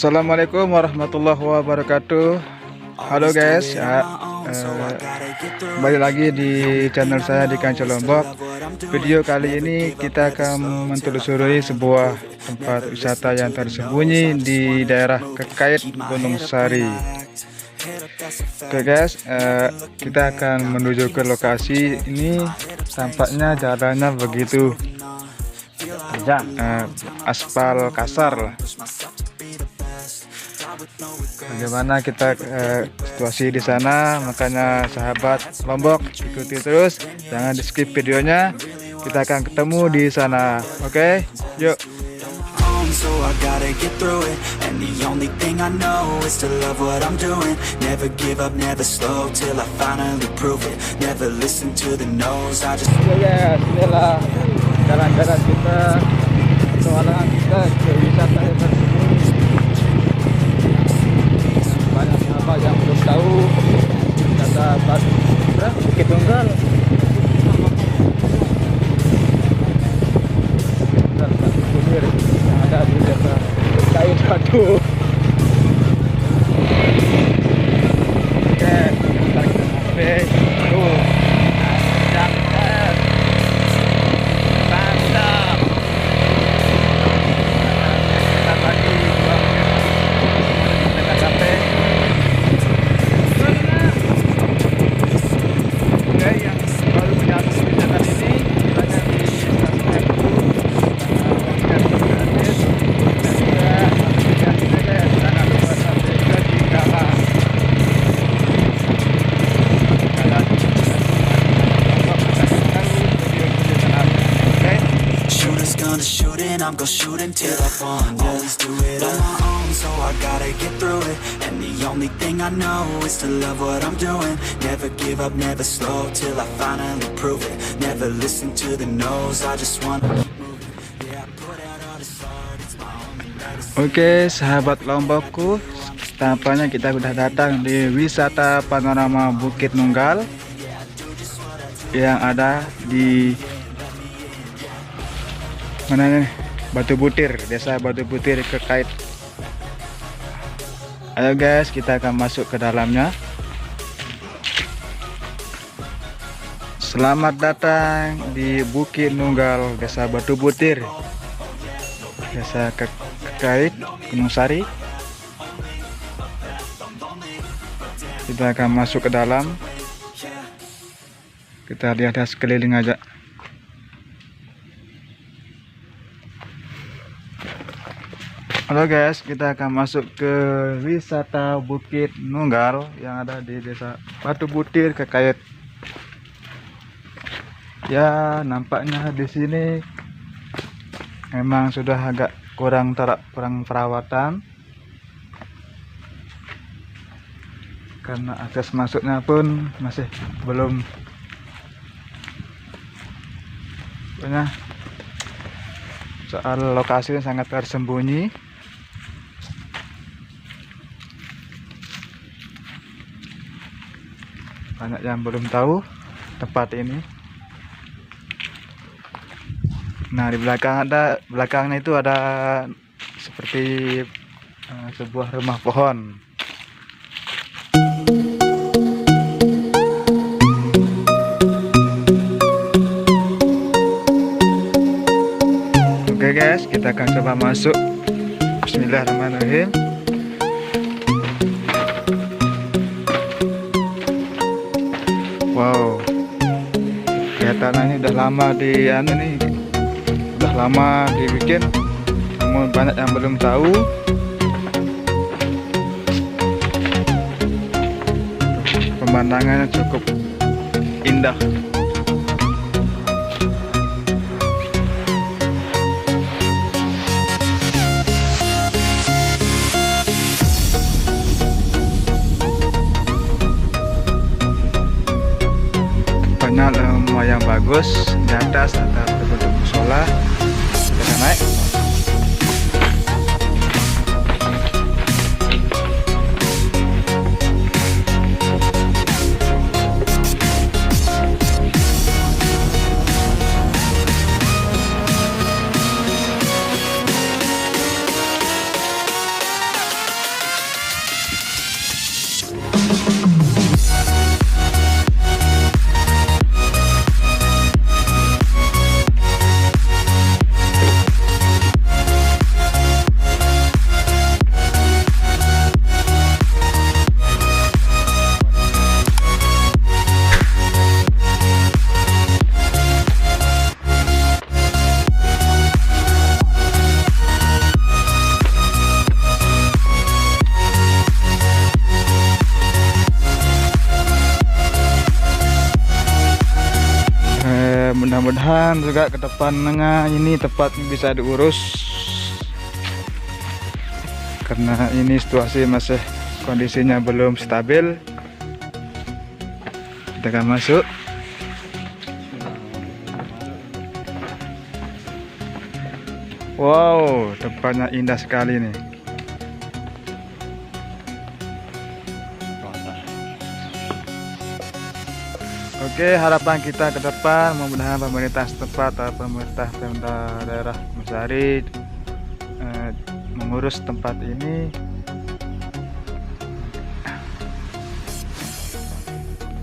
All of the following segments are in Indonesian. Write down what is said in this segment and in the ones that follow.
Assalamualaikum warahmatullahi wabarakatuh. Halo guys, kembali lagi di channel saya di Kancil Lombok. Video kali ini kita akan menelusuri sebuah tempat wisata yang tersembunyi di daerah Kekait, Gunung Sari. Oke guys, kita akan menuju ke lokasi ini. Tampaknya jalannya begitu aspal kasar lah. Bagaimana kita situasi di sana, makanya sahabat Lombok ikuti terus, jangan di skip videonya. Kita akan ketemu di sana. Oke, yuk. So I gotta get through it, and the only thing I know is to love what I'm doing. Never give up, never slow, till I finally prove it. Never listen to the no's, I just... Ya, inilah jalan-jalan kita, petualangan kita ke wisata yang tersembunyi. Banyak sahabat yang belum tahu wisata Bukit Nunggal. Yang ada di desa Kait Batu. Oke, kita sampai tuh. Mantap. Kita lagi kita sampai. Oke, yang baru menyambut wisata ini hanya di I'm gonna shoot until I fall. Always do it on my own, so I gotta get through it. And the only thing I know is to love what I'm doing. Never give up, never slow, till I finally prove it. Never listen to the no's, I just wanna keep moving. Yeah, I put out all this art, it's my only medicine. Oke, sahabat Lombokku, tampaknya kita sudah datang di wisata panorama Bukit Nunggal yang ada di mana nih? Batu Butir, desa Batu Butir, Kekait. Ayo guys, kita akan masuk ke dalamnya. Selamat datang di Bukit Nunggal, desa Batu Butir, desa Kekait, Gunung Sari. Kita akan masuk ke dalam. Kita lihat sekeliling aja. Halo guys, kita akan masuk ke wisata Bukit Nunggal yang ada di desa Batu Butir, Kekait. Ya, nampaknya di sini memang sudah agak kurang perawatan, karena akses masuknya pun masih belum. Pokoknya soal lokasinya sangat tersembunyi. Banyak yang belum tahu tempat ini. Nah, di belakangnya itu ada seperti sebuah rumah pohon. Oke guys, kita akan coba masuk. Bismillahirrahmanirrahim. Wow, kelihatannya ini udah lama dibikin, namun banyak yang belum tahu. Pemandangannya cukup indah. Lumayan bagus, di atas ada bentuk musola. Kita naik. mudah-mudahan juga ke depannya ini tempat bisa diurus, karena ini situasi masih kondisinya belum stabil. Kita akan masuk. Wow, tempatnya indah sekali nih. Oke, harapan kita ke depan mudah-mudahan pemerintah setempat atau pemerintah daerah Mesari mengurus tempat ini.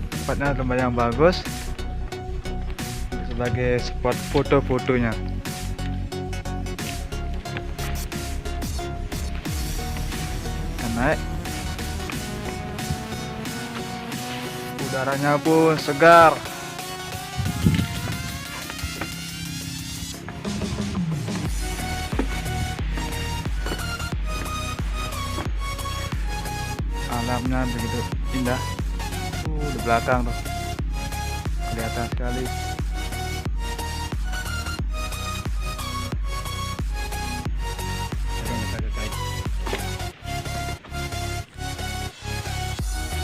Tempatnya lumayan bagus sebagai spot foto-fotonya. Kita naik. Udaranya pun segar. Alamnya begitu indah. Di belakang tuh kelihatan sekali.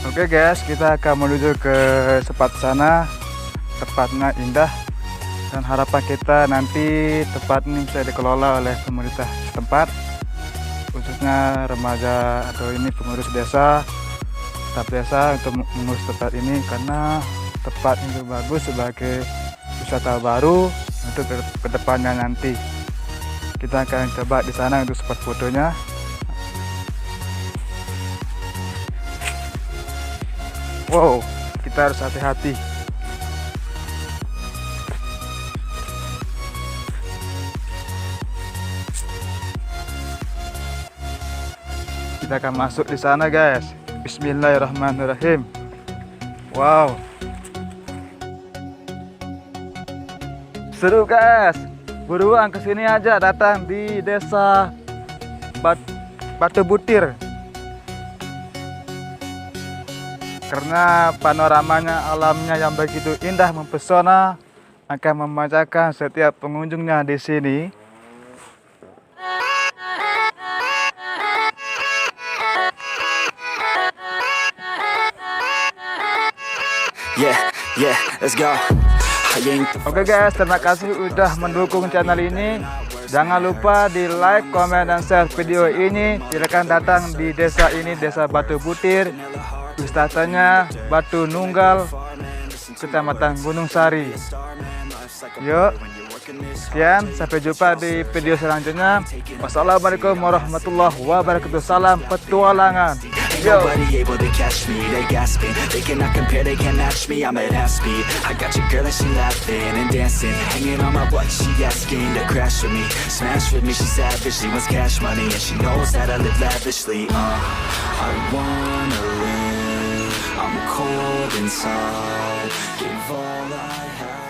Oke guys, kita akan menuju ke tempat sana. Tempatnya indah dan harapan kita nanti tempat ini bisa dikelola oleh pemerintah setempat, khususnya remaja atau ini pengurus desa, staf desa untuk mengurus tempat ini, karena tempat itu bagus sebagai wisata baru untuk kedepannya nanti. Kita akan coba di sana untuk spot fotonya. Wow, kita harus hati-hati. Kita akan masuk di sana guys. Bismillahirrahmanirrahim. Wow, seru guys. Buruan kesini aja, datang di desa Batu Butir, karena panoramanya, alamnya yang begitu indah mempesona akan memanjakan setiap pengunjungnya di sini. Yeah, let's go. Oke guys, terima kasih udah mendukung channel ini. Jangan lupa di like, komen, dan share video ini. Silakan datang di desa ini, Desa Batu Butir. Wisatanya Batu Nunggal, Kecamatan Gunung Sari. Yuk, sekian, sampai jumpa di video selanjutnya. Wassalamualaikum warahmatullahi wabarakatuh. Salam petualangan. Nobody able to catch me, they gasping. They cannot compare, they can't match me, I'm at half speed. I got your girl and she laughing and dancing, hanging on my butt, she asking to crash with me. Smash with me, she savage, she wants cash money, and she knows that I live lavishly. I wanna live, I'm cold inside, give all I have.